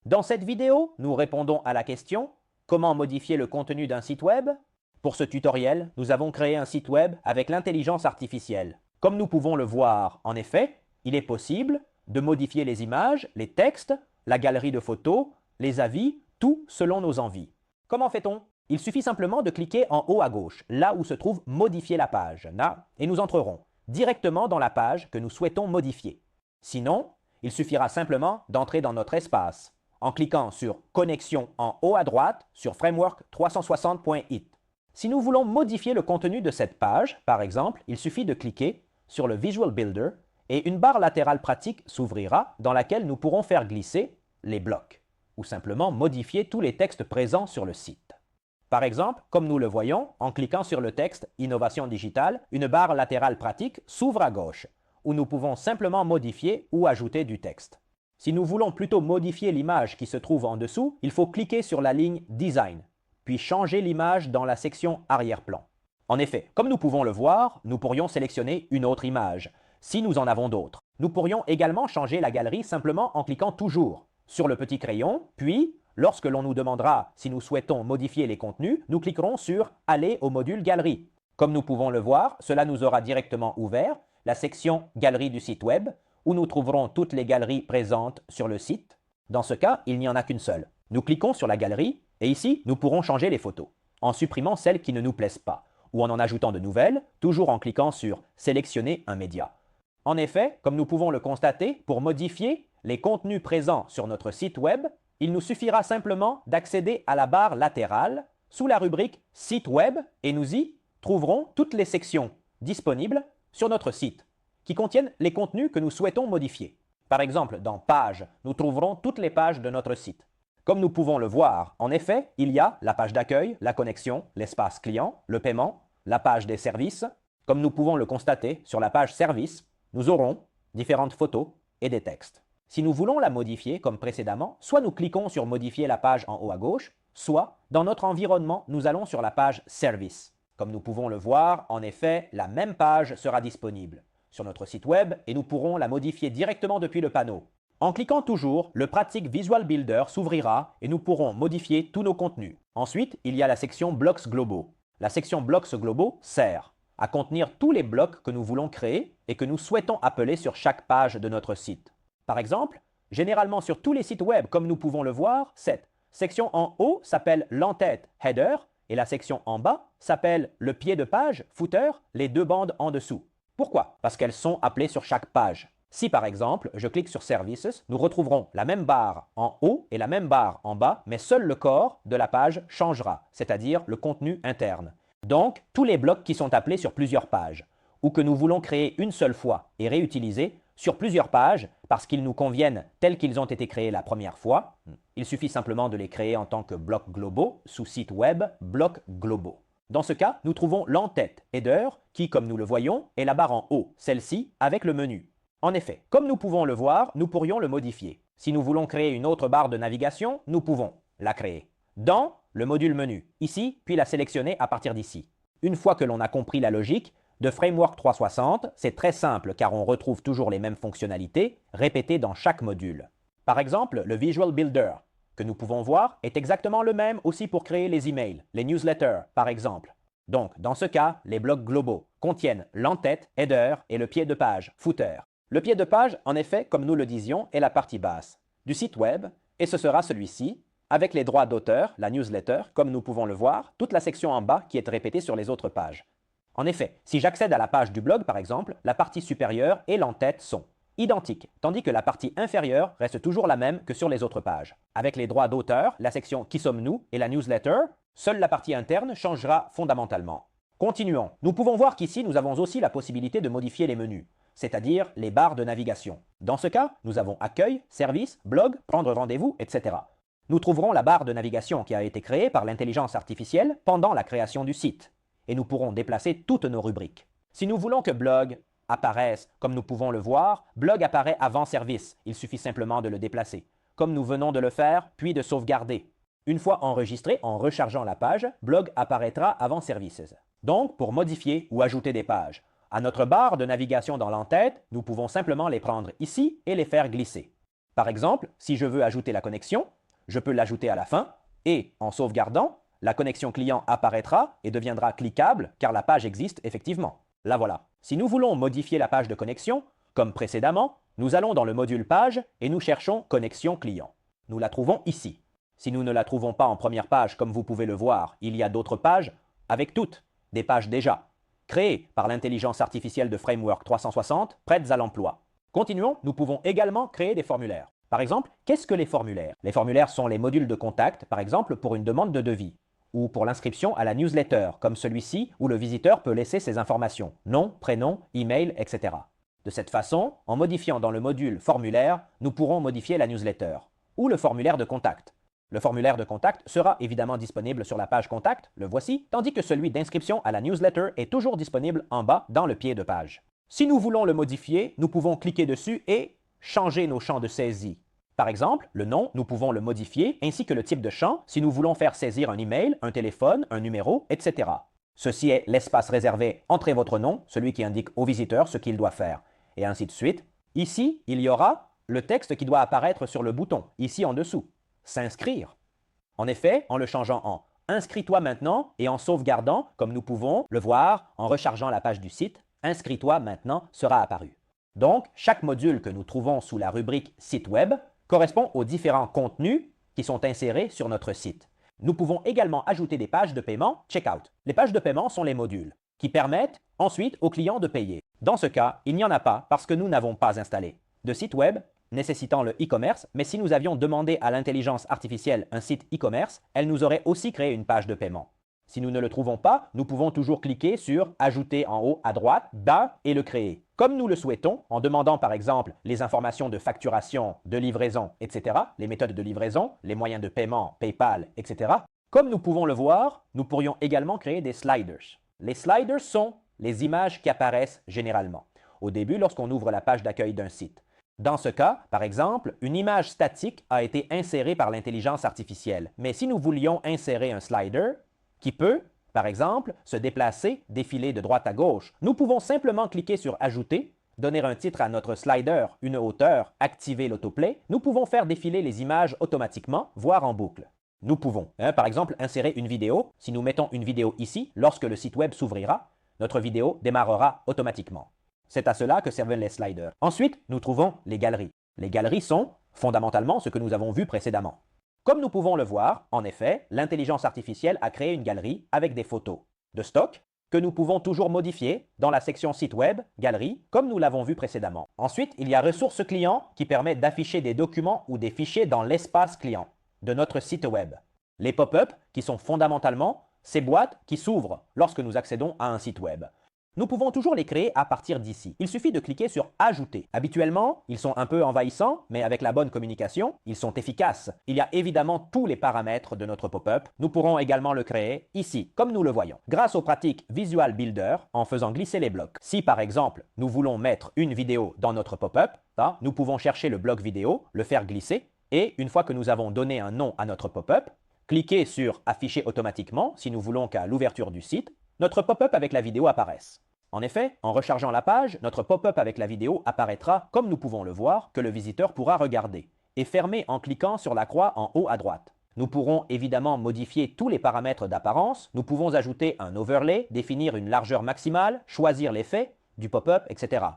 Dans cette vidéo, nous répondons à la question « Comment modifier le contenu d'un site web ?» Pour ce tutoriel, nous avons créé un site web avec l'intelligence artificielle. Comme nous pouvons le voir, en effet, il est possible de modifier les images, les textes, la galerie de photos, les avis, tout selon nos envies. Comment fait-on? Il suffit simplement de cliquer en haut à gauche, là où se trouve « Modifier la page », et nous entrerons directement dans la page que nous souhaitons modifier. Sinon, il suffira simplement d'entrer dans notre espace en cliquant sur « Connexion » en haut à droite sur framework360.it. Si nous voulons modifier le contenu de cette page, par exemple, il suffit de cliquer sur le Visual Builder et une barre latérale pratique s'ouvrira dans laquelle nous pourrons faire glisser les blocs ou simplement modifier tous les textes présents sur le site. Par exemple, comme nous le voyons, en cliquant sur le texte « Innovation digitale », une barre latérale pratique s'ouvre à gauche où nous pouvons simplement modifier ou ajouter du texte. Si nous voulons plutôt modifier l'image qui se trouve en dessous, il faut cliquer sur la ligne « Design », puis changer l'image dans la section arrière-plan. En effet, comme nous pouvons le voir, nous pourrions sélectionner une autre image, si nous en avons d'autres. Nous pourrions également changer la galerie simplement en cliquant toujours sur le petit crayon, puis, lorsque l'on nous demandera si nous souhaitons modifier les contenus, nous cliquerons sur « Aller au module Galerie ». Comme nous pouvons le voir, cela nous aura directement ouvert la section « Galerie » du site web, où nous trouverons toutes les galeries présentes sur le site. Dans ce cas, il n'y en a qu'une seule. Nous cliquons sur la galerie et ici, nous pourrons changer les photos en supprimant celles qui ne nous plaisent pas ou en ajoutant de nouvelles, toujours en cliquant sur « Sélectionner un média ». En effet, comme nous pouvons le constater, pour modifier les contenus présents sur notre site web, il nous suffira simplement d'accéder à la barre latérale sous la rubrique « Site web » et nous y trouverons toutes les sections disponibles sur notre site qui contiennent les contenus que nous souhaitons modifier. Par exemple, dans « Pages », nous trouverons toutes les pages de notre site. Comme nous pouvons le voir, en effet, il y a la page d'accueil, la connexion, l'espace client, le paiement, la page des services. Comme nous pouvons le constater, sur la page service, nous aurons différentes photos et des textes. Si nous voulons la modifier comme précédemment, soit nous cliquons sur « Modifier la page » en haut à gauche, soit, dans notre environnement, nous allons sur la page « Service ». Comme nous pouvons le voir, en effet, la même page sera disponible sur notre site web et nous pourrons la modifier directement depuis le panneau. En cliquant toujours, le pratique Visual Builder s'ouvrira et nous pourrons modifier tous nos contenus. Ensuite, il y a la section Blocs globaux. La section Blocs globaux sert à contenir tous les blocs que nous voulons créer et que nous souhaitons appeler sur chaque page de notre site. Par exemple, généralement sur tous les sites web, comme nous pouvons le voir, cette section en haut s'appelle l'entête Header et la section en bas s'appelle le pied de page Footer, les deux bandes en dessous. Pourquoi? Parce qu'elles sont appelées sur chaque page. Si par exemple, je clique sur Services, nous retrouverons la même barre en haut et la même barre en bas, mais seul le corps de la page changera, c'est-à-dire le contenu interne. Donc, tous les blocs qui sont appelés sur plusieurs pages, ou que nous voulons créer une seule fois et réutiliser sur plusieurs pages parce qu'ils nous conviennent tels qu'ils ont été créés la première fois, il suffit simplement de les créer en tant que blocs globaux sous site web blocs globaux. Dans ce cas, nous trouvons l'entête Header qui, comme nous le voyons, est la barre en haut, celle-ci avec le menu. En effet, comme nous pouvons le voir, nous pourrions le modifier. Si nous voulons créer une autre barre de navigation, nous pouvons la créer dans le module menu, ici, puis la sélectionner à partir d'ici. Une fois que l'on a compris la logique de Framework 360, c'est très simple car on retrouve toujours les mêmes fonctionnalités répétées dans chaque module. Par exemple, le Visual Builder que nous pouvons voir est exactement le même aussi pour créer les emails, les newsletters par exemple. Donc, dans ce cas, les blocs globaux contiennent l'entête, header et le pied de page, footer. Le pied de page, en effet, comme nous le disions, est la partie basse du site web et ce sera celui-ci, avec les droits d'auteur, la newsletter, comme nous pouvons le voir, toute la section en bas qui est répétée sur les autres pages. En effet, si j'accède à la page du blog par exemple, la partie supérieure et l'entête sont identiques, tandis que la partie inférieure reste toujours la même que sur les autres pages. Avec les droits d'auteur, la section Qui sommes-nous et la newsletter, seule la partie interne changera fondamentalement. Continuons. Nous pouvons voir qu'ici, nous avons aussi la possibilité de modifier les menus, c'est-à-dire les barres de navigation. Dans ce cas, nous avons Accueil, Service, Blog, Prendre rendez-vous, etc. Nous trouverons la barre de navigation qui a été créée par l'intelligence artificielle pendant la création du site, et nous pourrons déplacer toutes nos rubriques. Si nous voulons que Blog apparaisse, comme nous pouvons le voir, Blog apparaît avant Service, il suffit simplement de le déplacer, comme nous venons de le faire, puis de sauvegarder. Une fois enregistré, en rechargeant la page, Blog apparaîtra avant Services. Donc, pour modifier ou ajouter des pages, à notre barre de navigation dans l'entête, nous pouvons simplement les prendre ici et les faire glisser. Par exemple, si je veux ajouter la connexion, je peux l'ajouter à la fin, et en sauvegardant, la connexion client apparaîtra et deviendra cliquable car la page existe effectivement. La voilà. Si nous voulons modifier la page de connexion, comme précédemment, nous allons dans le module page et nous cherchons connexion client. Nous la trouvons ici. Si nous ne la trouvons pas en première page, comme vous pouvez le voir, il y a d'autres pages, avec toutes, des pages déjà, créées par l'intelligence artificielle de Framework 360, prêtes à l'emploi. Continuons, nous pouvons également créer des formulaires. Par exemple, qu'est-ce que les formulaires? Les formulaires sont les modules de contact, par exemple pour une demande de devis, ou pour l'inscription à la newsletter, comme celui-ci où le visiteur peut laisser ses informations, nom, prénom, email, etc. De cette façon, en modifiant dans le module formulaire, nous pourrons modifier la newsletter, ou le formulaire de contact. Le formulaire de contact sera évidemment disponible sur la page contact, le voici, tandis que celui d'inscription à la newsletter est toujours disponible en bas dans le pied de page. Si nous voulons le modifier, nous pouvons cliquer dessus et changer nos champs de saisie. Par exemple, le nom, nous pouvons le modifier, ainsi que le type de champ si nous voulons faire saisir un email, un téléphone, un numéro, etc. Ceci est l'espace réservé « Entrez votre nom », celui qui indique au visiteur ce qu'il doit faire, et ainsi de suite. Ici, il y aura le texte qui doit apparaître sur le bouton, ici en dessous, « S'inscrire ». En effet, en le changeant en « Inscris-toi maintenant » et en sauvegardant, comme nous pouvons le voir en rechargeant la page du site, « Inscris-toi maintenant » sera apparu. Donc, chaque module que nous trouvons sous la rubrique « Site web » correspond aux différents contenus qui sont insérés sur notre site. Nous pouvons également ajouter des pages de paiement Checkout. Les pages de paiement sont les modules qui permettent ensuite aux clients de payer. Dans ce cas, il n'y en a pas parce que nous n'avons pas installé de site web nécessitant le e-commerce, mais si nous avions demandé à l'intelligence artificielle un site e-commerce, elle nous aurait aussi créé une page de paiement. Si nous ne le trouvons pas, nous pouvons toujours cliquer sur « Ajouter » en haut à droite, bas et le créer. Comme nous le souhaitons, en demandant par exemple les informations de facturation, de livraison, etc., les méthodes de livraison, les moyens de paiement, PayPal, etc. Comme nous pouvons le voir, nous pourrions également créer des sliders. Les sliders sont les images qui apparaissent généralement au début lorsqu'on ouvre la page d'accueil d'un site. Dans ce cas, par exemple, une image statique a été insérée par l'intelligence artificielle. Mais si nous voulions insérer un slider, qui peut, par exemple, se déplacer, défiler de droite à gauche, nous pouvons simplement cliquer sur « Ajouter », donner un titre à notre slider, une hauteur, activer l'autoplay. Nous pouvons faire défiler les images automatiquement, voire en boucle. Nous pouvons, par exemple, insérer une vidéo. Si nous mettons une vidéo ici, lorsque le site web s'ouvrira, notre vidéo démarrera automatiquement. C'est à cela que servent les sliders. Ensuite, nous trouvons les galeries. Les galeries sont, fondamentalement, ce que nous avons vu précédemment. Comme nous pouvons le voir, en effet, l'intelligence artificielle a créé une galerie avec des photos de stock que nous pouvons toujours modifier dans la section site web, galerie, comme nous l'avons vu précédemment. Ensuite, il y a ressources clients qui permet d'afficher des documents ou des fichiers dans l'espace client de notre site web. Les pop-up qui sont fondamentalement ces boîtes qui s'ouvrent lorsque nous accédons à un site web. Nous pouvons toujours les créer à partir d'ici. Il suffit de cliquer sur « Ajouter ». Habituellement, ils sont un peu envahissants, mais avec la bonne communication, ils sont efficaces. Il y a évidemment tous les paramètres de notre pop-up. Nous pourrons également le créer ici, comme nous le voyons, grâce aux pratiques Visual Builder en faisant glisser les blocs. Si par exemple, nous voulons mettre une vidéo dans notre pop-up, nous pouvons chercher le bloc vidéo, le faire glisser, et une fois que nous avons donné un nom à notre pop-up, cliquer sur « Afficher automatiquement » si nous voulons qu'à l'ouverture du site, notre pop-up avec la vidéo apparaisse. En effet, en rechargeant la page, notre pop-up avec la vidéo apparaîtra, comme nous pouvons le voir, que le visiteur pourra regarder, et fermer en cliquant sur la croix en haut à droite. Nous pourrons évidemment modifier tous les paramètres d'apparence, nous pouvons ajouter un overlay, définir une largeur maximale, choisir l'effet du pop-up, etc.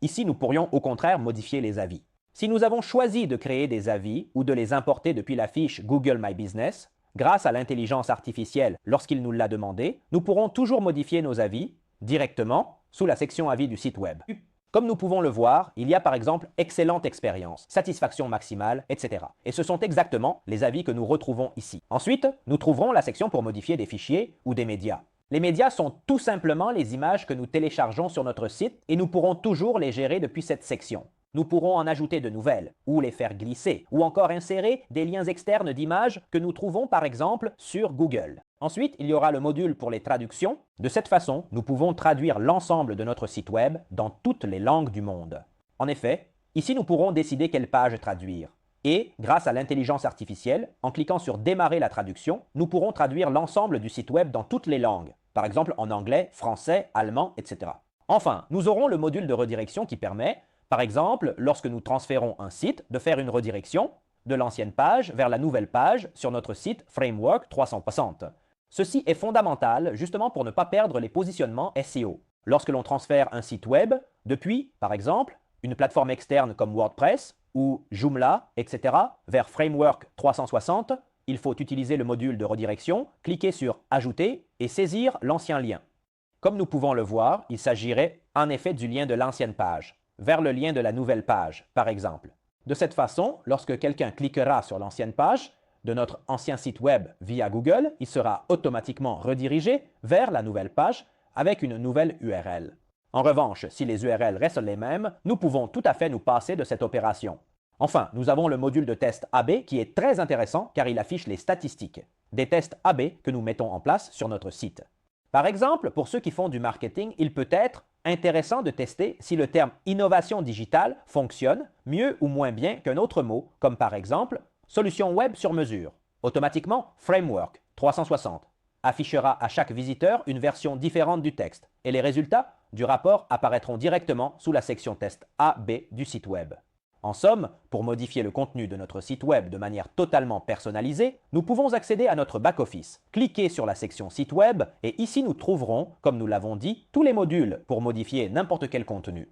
Ici, nous pourrions au contraire modifier les avis. Si nous avons choisi de créer des avis ou de les importer depuis la fiche Google My Business, grâce à l'intelligence artificielle lorsqu'il nous l'a demandé, nous pourrons toujours modifier nos avis directement sous la section avis du site web. Comme nous pouvons le voir, il y a par exemple excellente expérience, satisfaction maximale, etc. Et ce sont exactement les avis que nous retrouvons ici. Ensuite, nous trouverons la section pour modifier des fichiers ou des médias. Les médias sont tout simplement les images que nous téléchargeons sur notre site et nous pourrons toujours les gérer depuis cette section. Nous pourrons en ajouter de nouvelles, ou les faire glisser, ou encore insérer des liens externes d'images que nous trouvons par exemple sur Google. Ensuite, il y aura le module pour les traductions. De cette façon, nous pouvons traduire l'ensemble de notre site web dans toutes les langues du monde. En effet, ici nous pourrons décider quelle page traduire. Et, grâce à l'intelligence artificielle, en cliquant sur « Démarrer la traduction », nous pourrons traduire l'ensemble du site web dans toutes les langues, par exemple en anglais, français, allemand, etc. Enfin, nous aurons le module de redirection qui permet, par exemple, lorsque nous transférons un site, de faire une redirection de l'ancienne page vers la nouvelle page sur notre site Framework 360. Ceci est fondamental justement pour ne pas perdre les positionnements SEO. Lorsque l'on transfère un site web depuis, par exemple, une plateforme externe comme WordPress ou Joomla, etc., vers Framework 360, il faut utiliser le module de redirection, cliquer sur « Ajouter » et saisir l'ancien lien. Comme nous pouvons le voir, il s'agirait en effet du lien de l'ancienne page, vers le lien de la nouvelle page, par exemple. De cette façon, lorsque quelqu'un cliquera sur l'ancienne page de notre ancien site web via Google, il sera automatiquement redirigé vers la nouvelle page avec une nouvelle URL. En revanche, si les URL restent les mêmes, nous pouvons tout à fait nous passer de cette opération. Enfin, nous avons le module de test AB qui est très intéressant car il affiche les statistiques des tests AB que nous mettons en place sur notre site. Par exemple, pour ceux qui font du marketing, il peut être intéressant de tester si le terme innovation digitale fonctionne mieux ou moins bien qu'un autre mot, comme par exemple solution web sur mesure. Automatiquement, Framework 360 affichera à chaque visiteur une version différente du texte et les résultats du rapport apparaîtront directement sous la section test AB du site web. En somme, pour modifier le contenu de notre site web de manière totalement personnalisée, nous pouvons accéder à notre back-office, cliquer sur la section site web et ici nous trouverons, comme nous l'avons dit, tous les modules pour modifier n'importe quel contenu.